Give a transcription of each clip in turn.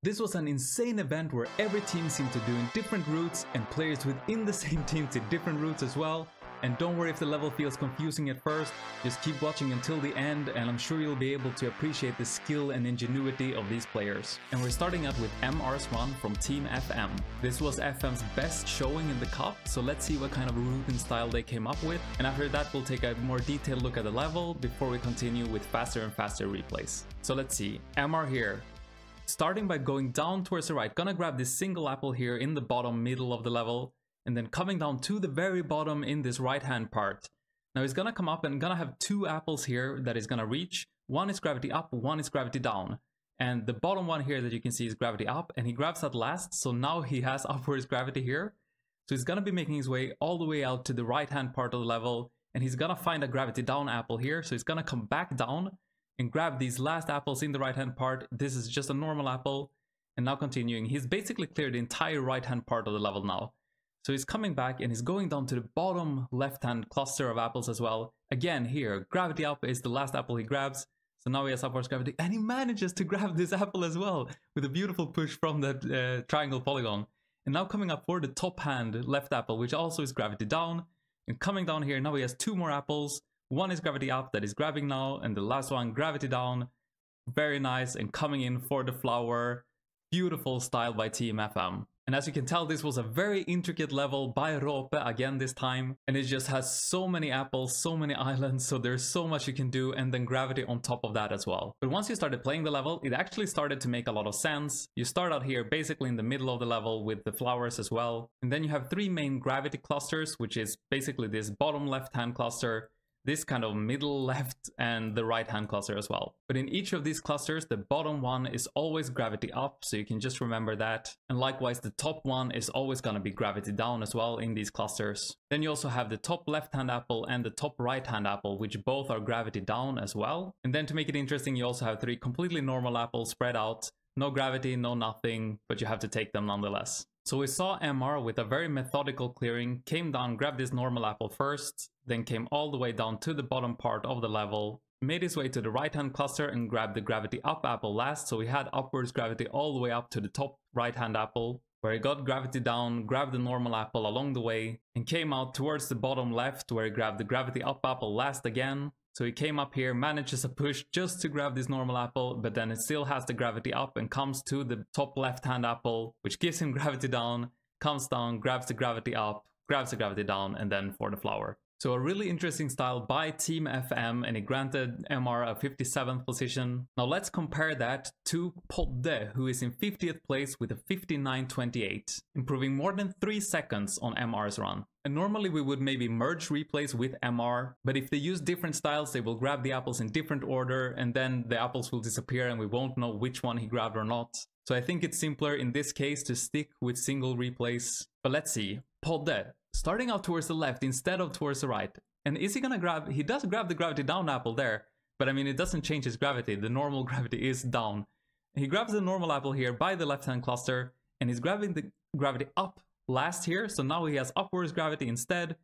This was an insane event where every team seemed to do in different routes and players within the same team did different routes as well. And don't worry if the level feels confusing at first, just keep watching until the end and I'm sure you'll be able to appreciate the skill and ingenuity of these players. And we're starting out with MR's run from Team FM. This was FM's best showing in the cup, so let's see what kind of route and style they came up with. And after that we'll take a more detailed look at the level before we continue with faster and faster replays. So let's see, MR here. Starting by going down towards the right, gonna grab this single apple here in the bottom middle of the level. And then coming down to the very bottom in this right hand part. Now he's gonna come up and gonna have two apples here that he's gonna reach. One is gravity up, one is gravity down. And the bottom one here that you can see is gravity up, and he grabs that last, so now he has upwards gravity here. So he's gonna be making his way all the way out to the right hand part of the level, and he's gonna find a gravity down apple here. So he's gonna come back down and grab these last apples in the right hand part. This is just a normal apple. And now continuing, he's basically cleared the entire right hand part of the level now. So he's coming back and he's going down to the bottom left-hand cluster of apples as well. Again here, gravity up is the last apple he grabs. So now he has upwards gravity and he manages to grab this apple as well with a beautiful push from that triangle polygon. And now coming up for the top hand left apple, which also is gravity down. And coming down here, now he has two more apples. One is gravity up that he's grabbing now, and the last one gravity down. Very nice, and coming in for the flower. Beautiful style by Team FM. And as you can tell, this was a very intricate level by Rope again this time. And it just has so many apples, so many islands, so there's so much you can do, and then gravity on top of that as well. But once you started playing the level, it actually started to make a lot of sense. You start out here basically in the middle of the level with the flowers as well. And then you have three main gravity clusters, which is basically this bottom left-hand cluster, this kind of middle left, and the right hand cluster as well. But in each of these clusters, the bottom one is always gravity up, so you can just remember that. And likewise, the top one is always going to be gravity down as well in these clusters. Then you also have the top left hand apple and the top right hand apple, which both are gravity down as well. And then to make it interesting, you also have three completely normal apples spread out. No gravity, no nothing, but you have to take them nonetheless. So we saw MR with a very methodical clearing, came down, grabbed this normal apple first, then came all the way down to the bottom part of the level, made his way to the right hand cluster and grabbed the gravity up apple last, so he had upwards gravity all the way up to the top right hand apple, where he got gravity down, grabbed the normal apple along the way, and came out towards the bottom left where he grabbed the gravity up apple last again. So he came up here, manages a push just to grab this normal apple, but then it still has the gravity up and comes to the top left-hand apple, which gives him gravity down, comes down, grabs the gravity up, grabs the gravity down, and then for the flower. So a really interesting style by Team FM, and it granted MR a 57th position. Now let's compare that to Podde, who is in 50th place with a 59.28, improving more than 3 seconds on MR's run. And normally we would maybe merge replays with MR, but if they use different styles, they will grab the apples in different order, and then the apples will disappear and we won't know which one he grabbed or not. So I think it's simpler in this case to stick with single replays. But let's see. Podde, starting out towards the left instead of towards the right. And is he gonna grab, he does grab the gravity down apple there, but I mean it doesn't change his gravity, the normal gravity is down. He grabs the normal apple here by the left hand cluster, and he's grabbing the gravity up last here, so now he has upwards gravity instead.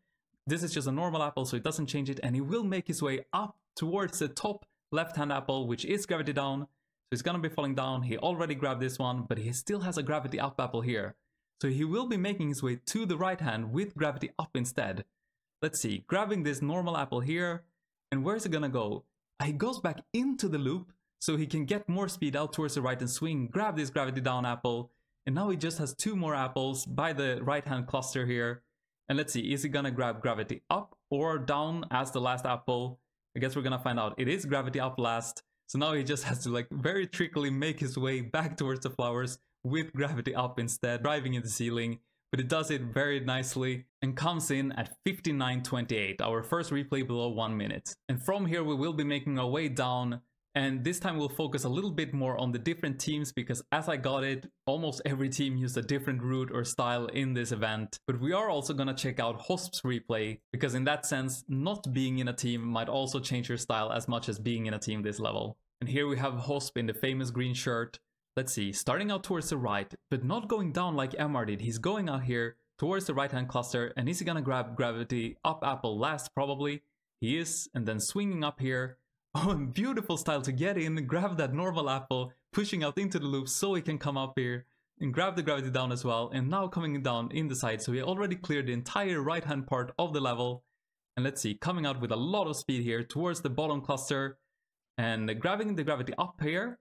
This is just a normal apple, so it doesn't change it, and he will make his way up towards the top left hand apple, which is gravity down. So he's gonna be falling down. He already grabbed this one, but he still has a gravity up apple here. So he will be making his way to the right hand with gravity up instead. Let's see, grabbing this normal apple here, and where's it gonna go? He goes back into the loop, so he can get more speed out towards the right and swing, grab this gravity down apple, and now he just has two more apples by the right hand cluster here. And let's see, is he gonna grab gravity up or down as the last apple? I guess we're gonna find out. It is gravity up last, so now he just has to like very trickily make his way back towards the flowers with gravity up instead, driving in the ceiling, but it does it very nicely and comes in at 59.28, our first replay below 1 minute. And from here we will be making our way down, and this time we'll focus a little bit more on the different teams, because as I got it, almost every team used a different route or style in this event. But we are also gonna check out Hosp's replay, because in that sense, not being in a team might also change your style as much as being in a team this level. And here we have Hosp in the famous green shirt. Let's see, starting out towards the right, but not going down like MR did. He's going out here towards the right hand cluster, and is he gonna grab gravity up apple last? Probably. He is, and then swinging up here. Oh, beautiful style to get in, grab that normal apple, pushing out into the loop so he can come up here and grab the gravity down as well, and now coming down in the side. So we already cleared the entire right hand part of the level. And let's see, coming out with a lot of speed here towards the bottom cluster and grabbing the gravity up here,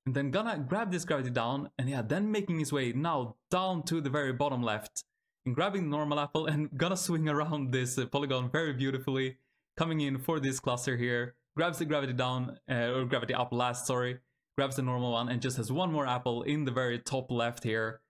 and then gonna grab this gravity down, and yeah, then making his way now down to the very bottom left and grabbing the normal apple and gonna swing around this polygon very beautifully, coming in for this cluster here, grabs the gravity down, or gravity up last, sorry, grabs the normal one and just has one more apple in the very top left here.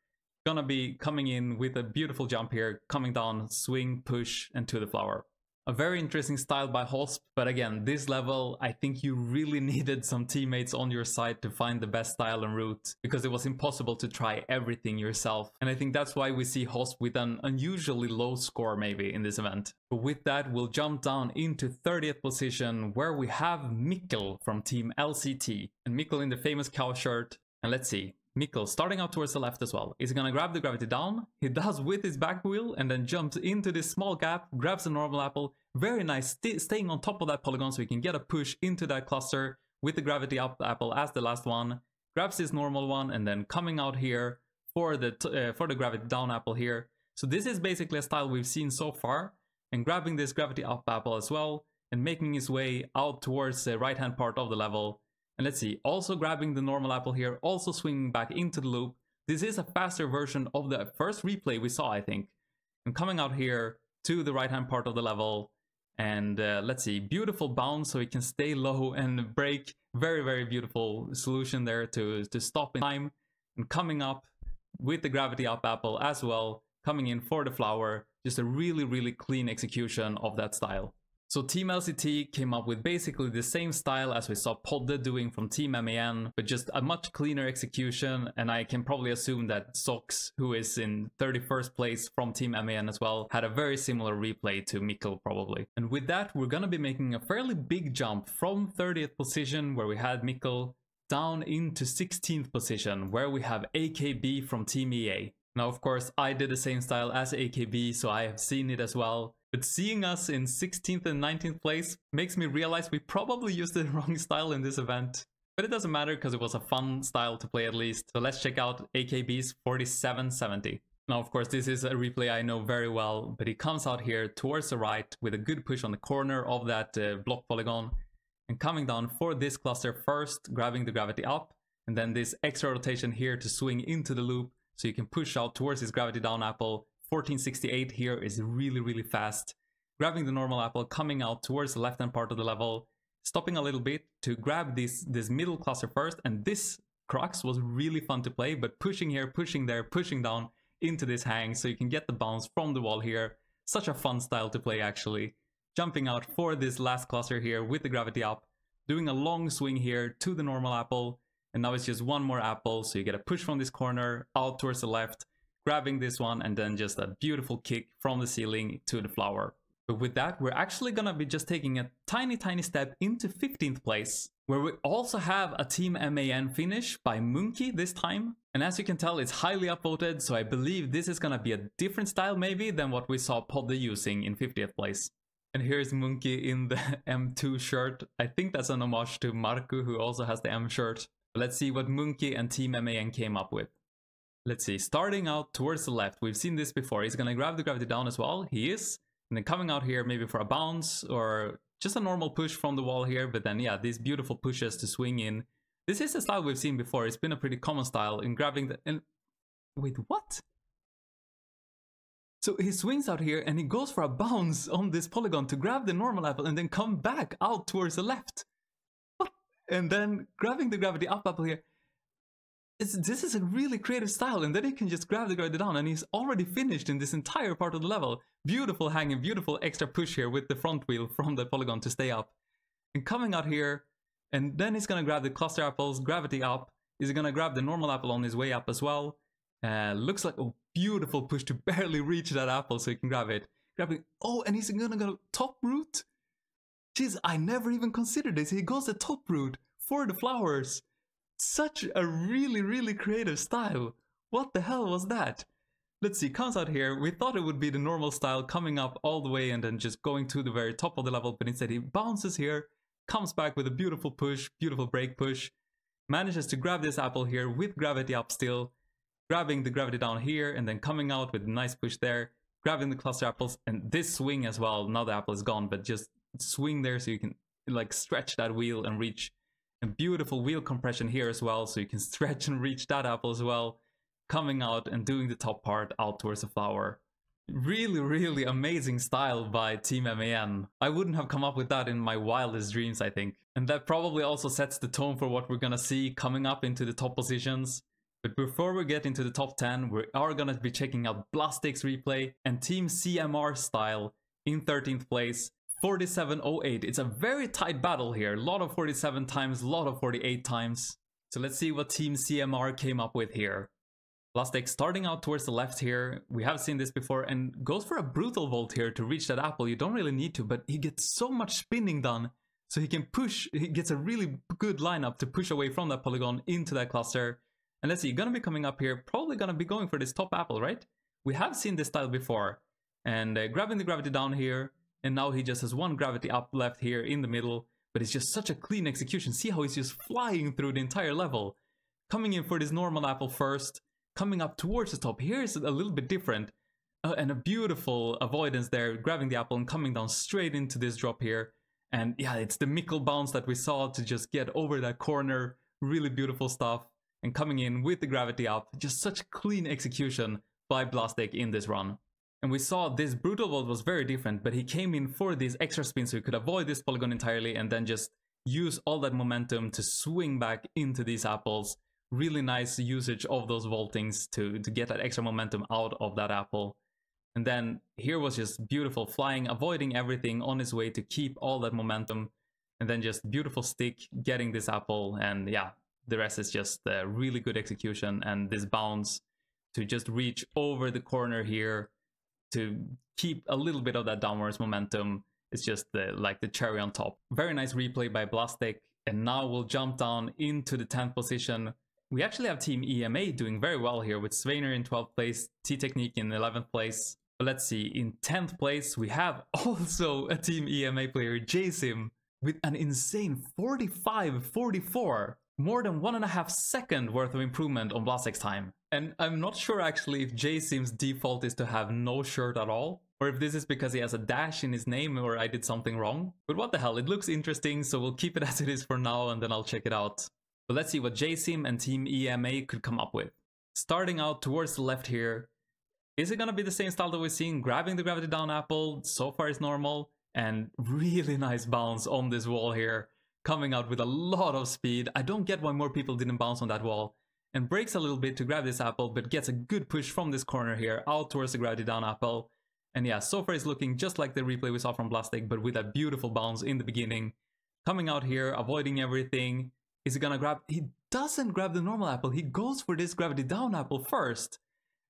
Gonna be coming in with a beautiful jump here, coming down, swing, push, and to the flower. A very interesting style by Hosp, but again, this level, I think you really needed some teammates on your side to find the best style and route, because it was impossible to try everything yourself. And I think that's why we see Hosp with an unusually low score maybe in this event. But with that, we'll jump down into 30th position, where we have Mikkel from Team LCT. And Mikkel in the famous cow shirt. And let's see. Mikkel starting out towards the left as well. He's gonna grab the gravity down. He does with his back wheel and then jumps into this small gap, grabs a normal apple. Very nice, staying on top of that polygon so he can get a push into that cluster with the gravity up apple as the last one. Grabs this normal one and then coming out here for the gravity down apple here. So this is basically a style we've seen so far. And grabbing this gravity up apple as well and making his way out towards the right hand part of the level. And let's see, also grabbing the normal apple here, also swinging back into the loop. This is a faster version of the first replay we saw, I think. And coming out here to the right-hand part of the level. And let's see, beautiful bounce so he can stay low and break. Very, very beautiful solution there to stop in time. And coming up with the gravity up apple as well, coming in for the flower. Just a really, really clean execution of that style. So Team LCT came up with basically the same style as we saw Podde doing from Team MAN, but just a much cleaner execution, and I can probably assume that Sox, who is in 31st place from Team MAN as well, had a very similar replay to Mikkel probably. And with that, we're gonna be making a fairly big jump from 30th position, where we had Mikkel, down into 16th position, where we have AKB from Team EA. Now, of course, I did the same style as AKB, so I have seen it as well. But seeing us in 16th and 19th place makes me realize we probably used the wrong style in this event. But it doesn't matter because it was a fun style to play at least. So let's check out AKB's 4770. Now, of course, this is a replay I know very well, but he comes out here towards the right with a good push on the corner of that block polygon. And coming down for this cluster first, grabbing the gravity up. And then this extra rotation here to swing into the loop. So you can push out towards his gravity down apple. 1468 here is really, really fast. Grabbing the normal apple, coming out towards the left-hand part of the level, stopping a little bit to grab this middle cluster first, and this crux was really fun to play, but pushing here, pushing there, pushing down into this hang so you can get the bounce from the wall here. Such a fun style to play actually. Jumping out for this last cluster here with the gravity up, doing a long swing here to the normal apple, and now it's just one more apple, so you get a push from this corner out towards the left, grabbing this one, and then just a beautiful kick from the ceiling to the flower. But with that, we're actually gonna be just taking a tiny step into 15th place, where we also have a Team MAN finish by Monkey this time. And as you can tell, it's highly upvoted, so I believe this is gonna be a different style maybe than what we saw Podde using in 50th place. And here's Monkey in the M2 shirt. I think that's an homage to Marku, who also has the M shirt. But let's see what Monkey and Team MAN came up with. Let's see, starting out towards the left, we've seen this before. He's gonna grab the gravity down as well, he is. And then coming out here maybe for a bounce or just a normal push from the wall here. But then yeah, these beautiful pushes to swing in. This is a style we've seen before. It's been a pretty common style in grabbing the... And wait, what? So he swings out here and he goes for a bounce on this polygon to grab the normal apple and then come back out towards the left. What? And then grabbing the gravity up apple here. This is a really creative style, and then he can just grab the gravity down and he's already finished in this entire part of the level. Beautiful hanging, beautiful extra push here with the front wheel from the polygon to stay up. And coming out here, and then he's gonna grab the cluster apples, gravity up. He's gonna grab the normal apple on his way up as well. Looks like a beautiful push to barely reach that apple so he can grab it. Grabbing, oh, and he's gonna go top route? Jeez, I never even considered this. He goes the top route for the flowers. Such a really creative style. What the hell was that? Let's see, comes out here. We thought it would be the normal style coming up all the way and then just going to the very top of the level, but instead he bounces here, comes back with a beautiful push, beautiful break push, manages to grab this apple here with gravity up still, grabbing the gravity down here, and then coming out with a nice push there, grabbing the cluster apples, and this swing as well. Now the apple is gone, but just swing there so you can like stretch that wheel and reach. And beautiful wheel compression here as well, so you can stretch and reach that apple as well, coming out and doing the top part out towards the flower. Really, really amazing style by Team MAN. I wouldn't have come up with that in my wildest dreams, I think. And that probably also sets the tone for what we're gonna see coming up into the top positions. But before we get into the top 10, we are gonna be checking out Blastic's replay and Team CMR style in 13th place. 47.08. It's a very tight battle here. A lot of 47 times, a lot of 48 times. So let's see what Team CMR came up with here. Blastic starting out towards the left here. We have seen this before and goes for a brutal volt here to reach that apple. You don't really need to, but he gets so much spinning done. So he can push, he gets a really good lineup to push away from that polygon into that cluster. And let's see, gonna be coming up here, probably gonna be going for this top apple, right? We have seen this style before. And grabbing the gravity down here. And now he just has one gravity up left here in the middle, but it's just such a clean execution. See how he's just flying through the entire level. Coming in for this normal apple first, coming up towards the top. Here's a little bit different. And a beautiful avoidance there, grabbing the apple and coming down straight into this drop here. And yeah, it's the Mikkel bounce that we saw to just get over that corner. Really beautiful stuff. And coming in with the gravity up, just such clean execution by Blastic in this run. And we saw this brutal volt was very different, but he came in for this extra spin so he could avoid this polygon entirely and then just use all that momentum to swing back into these apples. Really nice usage of those voltings to get that extra momentum out of that apple. And then here was just beautiful flying, avoiding everything on his way to keep all that momentum. And then just beautiful stick, getting this apple, and yeah, the rest is just really good execution. And this bounce to just reach over the corner here to keep a little bit of that downwards momentum. It's just like the cherry on top. Very nice replay by Blastic. And now we'll jump down into the 10th position. We actually have Team EMA doing very well here with Sveiner in 12th place, T-Technique in 11th place. But let's see, in 10th place we have also a Team EMA player, JSim, with an insane 45-44. More than 1.5 seconds worth of improvement on Blastic's time. And I'm not sure actually if JSim's default is to have no shirt at all, or if this is because he has a dash in his name or I did something wrong. But what the hell, it looks interesting, so we'll keep it as it is for now and then I'll check it out. But let's see what JSim and Team EMA could come up with. Starting out towards the left here, is it gonna be the same style that we've seen? Grabbing the gravity down apple, so far it's normal, and really nice bounce on this wall here. Coming out with a lot of speed. I don't get why more people didn't bounce on that wall. And breaks a little bit to grab this apple, but gets a good push from this corner here out towards the gravity down apple. And yeah, so far it's looking just like the replay we saw from Blastic, but with a beautiful bounce in the beginning. Coming out here, avoiding everything. Is he gonna grab? He doesn't grab the normal apple. He goes for this gravity down apple first.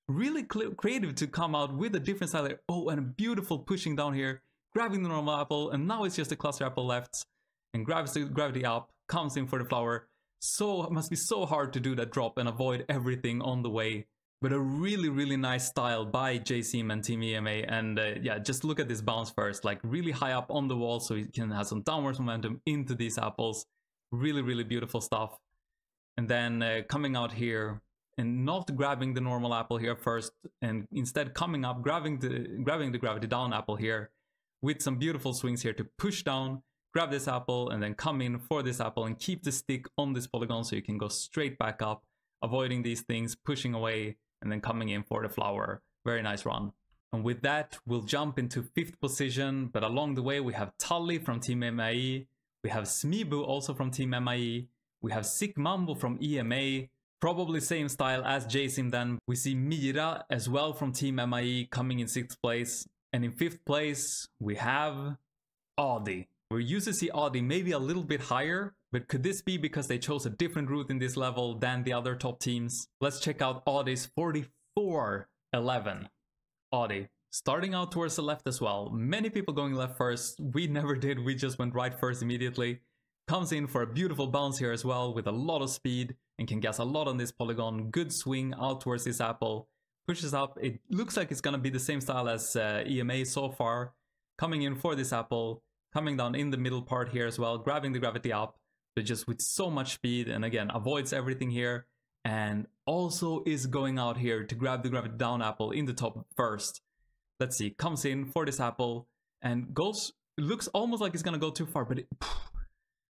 Really creative to come out with a different style there. Oh, and a beautiful pushing down here. Grabbing the normal apple, and now it's just a cluster apple left. And grabs the gravity up, comes in for the flower. So it must be so hard to do that drop and avoid everything on the way. But a really, really nice style by JSim and Team EMA. And yeah, just look at this bounce first. Like really high up on the wall so he can have some downwards momentum into these apples. Really, really beautiful stuff. And then coming out here and not grabbing the normal apple here first. And instead coming up, grabbing the gravity down apple here. With some beautiful swings here to push down. Grab this apple and then come in for this apple and keep the stick on this polygon so you can go straight back up, avoiding these things, pushing away, and then coming in for the flower. Very nice run. And with that, we'll jump into 5th position, but along the way we have Tully from Team MAE, we have Smibu also from Team MAE, we have Sick Mambo from EMA, probably same style as JSim then. We see Mira as well from Team MAE coming in 6th place, and in 5th place we have Audi. We're used to see Audi maybe a little bit higher, but could this be because they chose a different route in this level than the other top teams? Let's check out Audi's 44-11. Audi, starting out towards the left as well. Many people going left first. We never did, we just went right first immediately. Comes in for a beautiful bounce here as well with a lot of speed and can gas a lot on this polygon. Good swing out towards this apple. Pushes up. It looks like it's gonna be the same style as EMA so far. Coming in for this apple. Coming down in the middle part here as well, grabbing the gravity up, but just with so much speed, and again, avoids everything here, and also is going out here to grab the gravity down apple in the top first. Let's see, comes in for this apple, and goes, looks almost like it's gonna go too far, but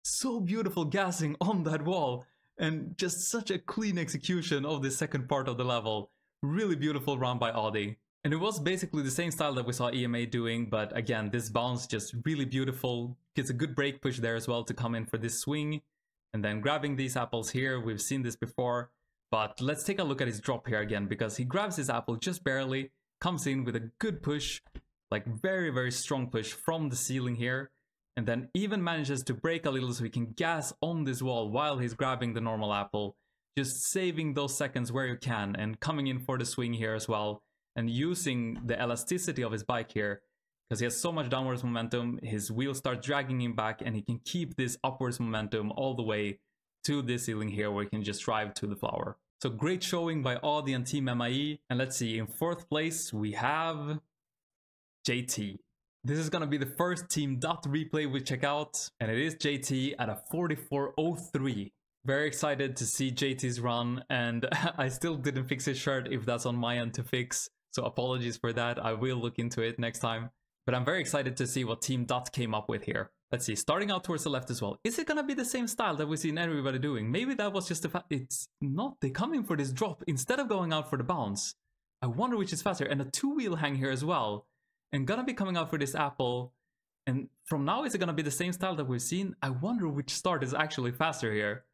so beautiful gassing on that wall, and just such a clean execution of the second part of the level. Really beautiful run by Audi. And it was basically the same style that we saw EMA doing, but again, this bounce just really beautiful. Gets a good break push there as well to come in for this swing. And then grabbing these apples here, we've seen this before. But let's take a look at his drop here again, because he grabs his apple just barely, comes in with a good push, like very, very strong push from the ceiling here. And then even manages to break a little so he can gas on this wall while he's grabbing the normal apple. Just saving those seconds where you can and coming in for the swing here as well. And using the elasticity of his bike here, because he has so much downwards momentum, his wheels start dragging him back, and he can keep this upwards momentum all the way to this ceiling here where he can just drive to the flower. So great showing by Audi and Team MIE. And let's see, in 4th place we have JT. This is gonna be the first Team Dot replay we check out, and it is JT at a 44.03. Very excited to see JT's run, and I still didn't fix his shirt if that's on my end to fix. So apologies for that, I will look into it next time. But I'm very excited to see what Team Dot came up with here. Let's see, starting out towards the left as well. Is it gonna be the same style that we've seen everybody doing? Maybe that was just the fact, it's not, they come in for this drop instead of going out for the bounce. I wonder which is faster, and a 2-wheel hang here as well. And gonna be coming out for this apple. And from now, is it gonna be the same style that we've seen? I wonder which start is actually faster here.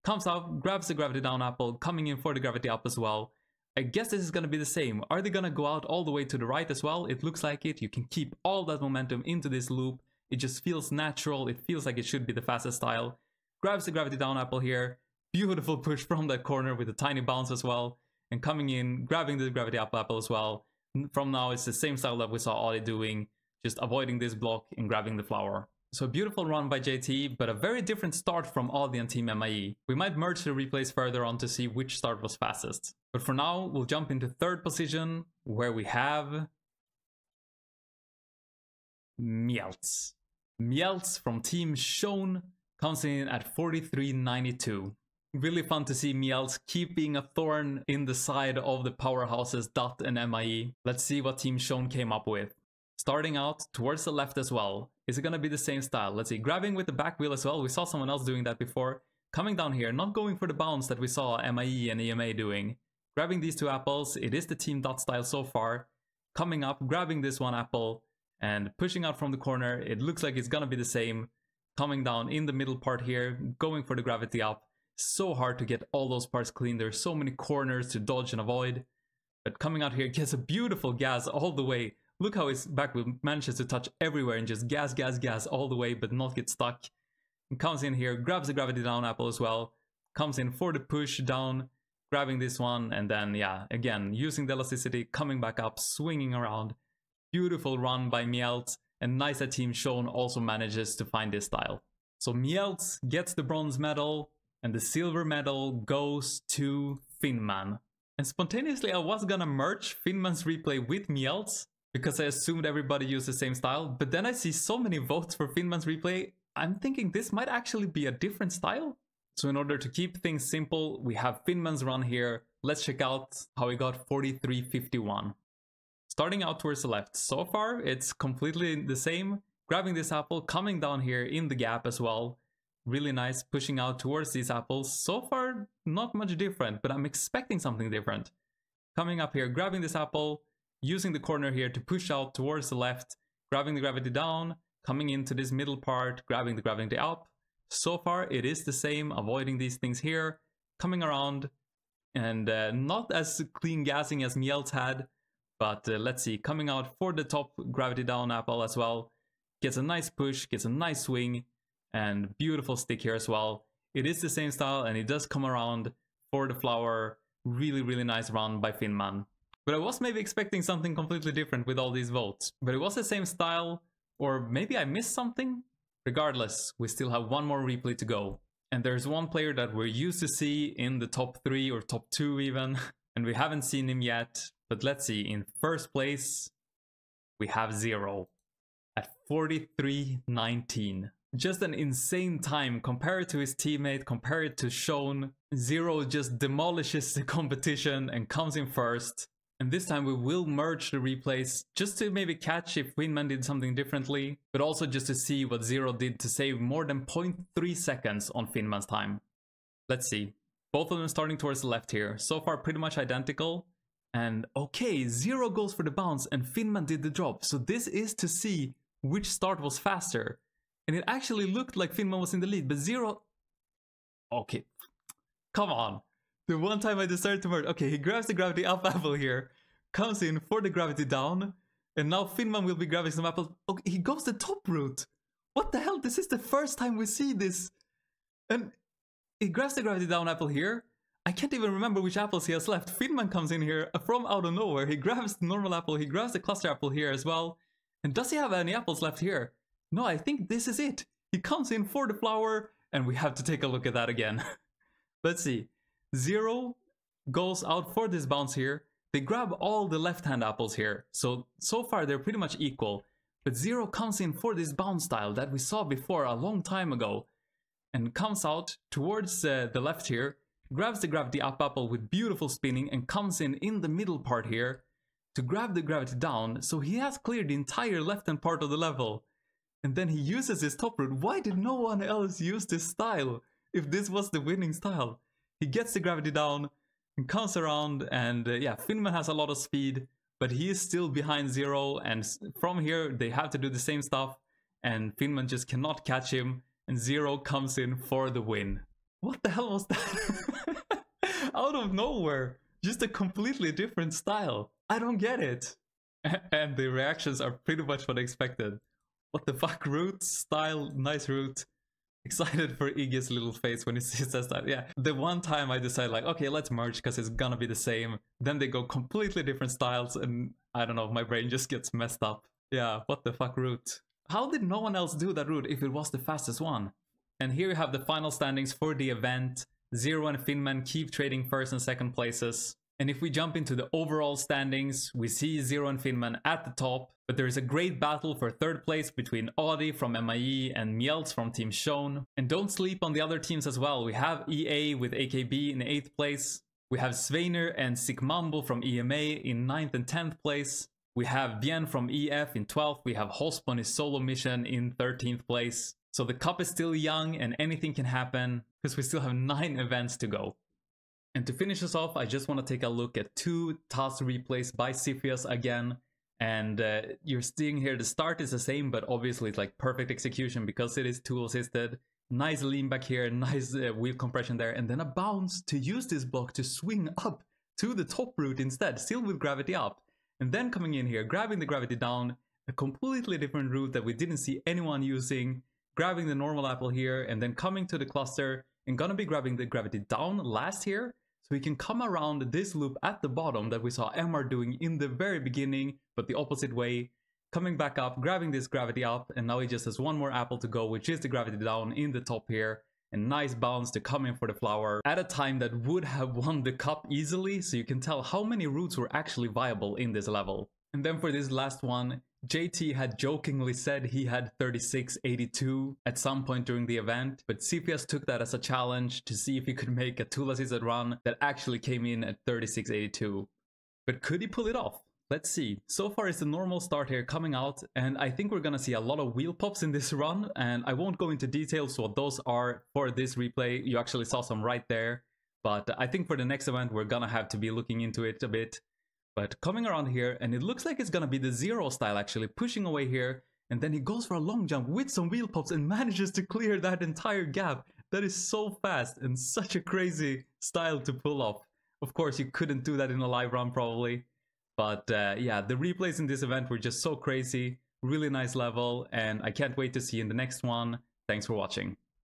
Comes out, grabs the gravity down apple, coming in for the gravity up as well. I guess this is going to be the same. Are they going to go out all the way to the right as well? It looks like it. You can keep all that momentum into this loop. It just feels natural. It feels like it should be the fastest style. Grabs the gravity down apple here. Beautiful push from that corner with a tiny bounce as well. And coming in, grabbing the gravity up apple as well. From now, it's the same style that we saw Audi doing. Just avoiding this block and grabbing the flower. So a beautiful run by JT, but a very different start from Audi and Team MIE. We might merge the replays further on to see which start was fastest. But for now, we'll jump into 3rd position, where we have Mielz. Mielz from Team Shown comes in at 43.92. Really fun to see Mielz keep being a thorn in the side of the powerhouses Dot and MIE. Let's see what Team Shown came up with. Starting out towards the left as well. Is it going to be the same style? Let's see, grabbing with the back wheel as well. We saw someone else doing that before. Coming down here, not going for the bounce that we saw MIE and EMA doing. Grabbing these 2 apples, it is the Team Dot style so far. Coming up, grabbing this 1 apple, and pushing out from the corner. It looks like it's going to be the same. Coming down in the middle part here, going for the gravity up. So hard to get all those parts clean. There's so many corners to dodge and avoid. But coming out here, gets a beautiful gas all the way. Look how his back wheel manages to touch everywhere and just gas, gas, gas all the way, but not get stuck. And comes in here, grabs the gravity down apple as well. Comes in for the push down, grabbing this one, and then, yeah, again, using the elasticity, coming back up, swinging around. Beautiful run by Mielz, and nice that Team Shown also manages to find this style. So Mielz gets the bronze medal, and the silver medal goes to Finnman. And spontaneously, I was gonna merge Finnman's replay with Mielz, because I assumed everybody used the same style, but then I see so many votes for Finnman's replay, I'm thinking this might actually be a different style. So in order to keep things simple, we have Finnman's run here. Let's check out how he got 43.51. Starting out towards the left, so far it's completely the same. Grabbing this apple, coming down here in the gap as well. Really nice, pushing out towards these apples. So far, not much different, but I'm expecting something different. Coming up here, grabbing this apple, using the corner here to push out towards the left, grabbing the gravity down, coming into this middle part, grabbing the gravity up. So far, it is the same, avoiding these things here, coming around, and not as clean gassing as Mielz had, but let's see, coming out for the top gravity down apple as well. Gets a nice push, gets a nice swing, and beautiful stick here as well. It is the same style, and it does come around for the flower. Really, really nice run by Finnman. But I was maybe expecting something completely different with all these votes. But it was the same style, or maybe I missed something? Regardless, we still have 1 more replay to go. And there's one player that we're used to see in the top 3 or top 2 even, and we haven't seen him yet. But let's see, in 1st place, we have Zero at 43.19. Just an insane time. Compare it to his teammate, compare it to Sean. Zero just demolishes the competition and comes in first. And this time we will merge the replays just to maybe catch if Winman did something differently, but also just to see what Zero did to save more than 0.3 seconds on Finman's time. Let's see. Both of them starting towards the left here. So far pretty much identical. And okay, Zero goes for the bounce and Finman did the drop. So this is to see which start was faster. And it actually looked like Finman was in the lead, but Zero... Okay, come on. The one time I decided to merge. Okay, he grabs the gravity up apple here, comes in for the gravity down, and now Finman will be grabbing some apples. Okay, he goes the top route. What the hell? This is the first time we see this. And he grabs the gravity down apple here. I can't even remember which apples he has left. Finman comes in here from out of nowhere. He grabs the normal apple, he grabs the cluster apple here as well. And does he have any apples left here? No, I think this is it. He comes in for the flower, and we have to take a look at that again. Let's see. Zero goes out for this bounce here. They grab all the left-hand apples here. So far they're pretty much equal. But Zero comes in for this bounce style that we saw before a long time ago. And comes out towards the left here. Grabs the gravity up apple with beautiful spinning and comes in the middle part here to grab the gravity down. So he has cleared the entire left-hand part of the level. And then he uses his top route. Why did no one else use this style if this was the winning style? He gets the gravity down and comes around, and yeah, Finman has a lot of speed, but he is still behind Zero, and from here they have to do the same stuff, and Finman just cannot catch him, and Zero comes in for the win. What the hell was that? Out of nowhere, just a completely different style. I don't get it. And the reactions are pretty much what I expected. What the fuck, route, style, nice route. Excited for Iggy's little face when he says that. Yeah, the one time I decided like, okay, let's merge because it's gonna be the same. Then they go completely different styles and I don't know, my brain just gets messed up. Yeah, what the fuck route? How did no one else do that route if it was the fastest one? And here you have the final standings for the event. Zero and Finman keep trading first and second places. And if we jump into the overall standings, we see Zero and Finman at the top, but there is a great battle for third place between Audi from MIE and Mjelz from Team Sean. And don't sleep on the other teams as well. We have EA with AKB in 8th place. We have Sveiner and Sikmambo from EMA in 9th and 10th place. We have Bien from EF in 12th. We have Hosp on his solo mission in 13th place. So the cup is still young and anything can happen because we still have 9 events to go. And to finish us off, I just want to take a look at 2 task replays by Cepheus again. And you're seeing here the start is the same, but obviously it's like perfect execution because it is tool assisted. Nice lean back here, nice wheel compression there, and then a bounce to use this block to swing up to the top route instead, still with gravity up. And then coming in here, grabbing the gravity down, a completely different route that we didn't see anyone using, grabbing the normal apple here, and then coming to the cluster, and gonna be grabbing the gravity down last here, so we can come around this loop at the bottom that we saw MR doing in the very beginning, but the opposite way, coming back up, grabbing this gravity up, and now he just has one more apple to go, which is the gravity down in the top here, and nice bounce to come in for the flower at a time that would have won the cup easily, so you can tell how many routes were actually viable in this level. And then for this last one, JT had jokingly said he had 3682 at some point during the event, but Cepheus took that as a challenge to see if he could make a tool assisted run that actually came in at 3682. But could he pull it off? Let's see. So far it's the normal start here coming out, and I think we're gonna see a lot of wheel pops in this run, and I won't go into details what those are for this replay. You actually saw some right there, but I think for the next event we're gonna have to be looking into it a bit. But coming around here, and it looks like it's gonna be the Zero style actually, pushing away here, and then he goes for a long jump with some wheel pops and manages to clear that entire gap. That is so fast and such a crazy style to pull off. Of course, you couldn't do that in a live run probably. But yeah, the replays in this event were just so crazy, really nice level, and I can't wait to see you in the next one. Thanks for watching.